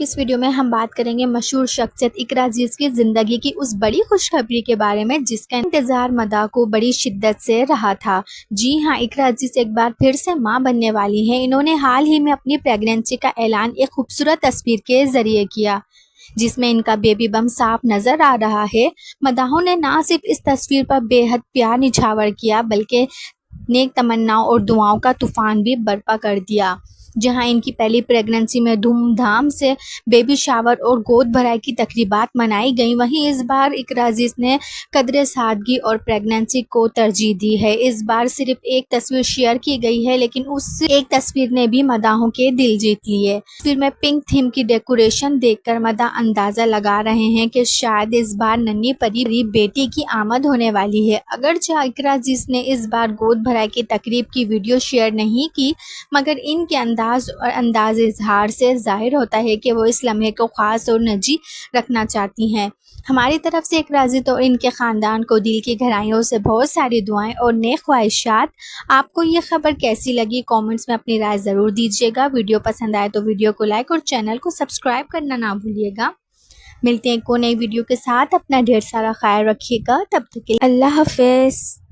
की इस वीडियो में हम बात करेंगे मशहूर शख्सियत इकरा अजीज़ की ज़िंदगी की उस बड़ी खुशखबरी के बारे में जिसका इंतज़ार मदा को बड़ी शिद्दत से रहा था। जी हाँ, इकरा अजीज़ एक बार फिर से मां बनने वाली हैं। इन्होंने हाल ही में अपनी प्रेगनेंसी का ऐलान एक खूबसूरत तस्वीर के ज़रिए किया, जिसमें इनका बेबी बम साफ नज़र आ रहा है। मदाहों ने ना सिर्फ इस तस्वीर पर बेहद प्यार निछावर किया, बल्कि नेक तमन्नाओं और दुआओं का तूफान भी बर्पा कर दिया। जहां इनकी पहली प्रेगनेंसी में धूमधाम से बेबी शावर और गोद भराई की तकरीबात मनाई गई, वहीं इस बार इकरा अजीज़ ने कदर सादगी और प्रेगनेंसी को तरजीह दी है। इस बार सिर्फ एक तस्वीर शेयर की गई है, लेकिन उस एक तस्वीर ने भी मदाहों के दिल जीत लिए। तस्वीर में पिंक थीम की डेकोरेशन देखकर मदा अंदाजा लगा रहे हैं कि शायद इस बार नन्ही परी बेटी की आमद होने वाली है। अगरचे इकरा अजीज़ ने इस बार गोद भराई की तकरीब की वीडियो शेयर नहीं की, मगर इनके अंदाज इजहार से जाहिर होता है कि वो इस लम्हे को ख़ास और निजी रखना चाहती हैं। हमारी तरफ से इकरा अजीज़ और इनके ख़ानदान को दिल की गहराइयों से बहुत सारी दुआएं और नेक ख्वाहिशात। आपको ये खबर कैसी लगी, कमेंट्स में अपनी राय ज़रूर दीजिएगा। वीडियो पसंद आए तो वीडियो को लाइक और चैनल को सब्सक्राइब करना ना भूलिएगा। मिलते हैं एक नई वीडियो के साथ। अपना ढेर सारा ख्याल रखिएगा। तब तक के लिए अल्लाह हाफ़िज़।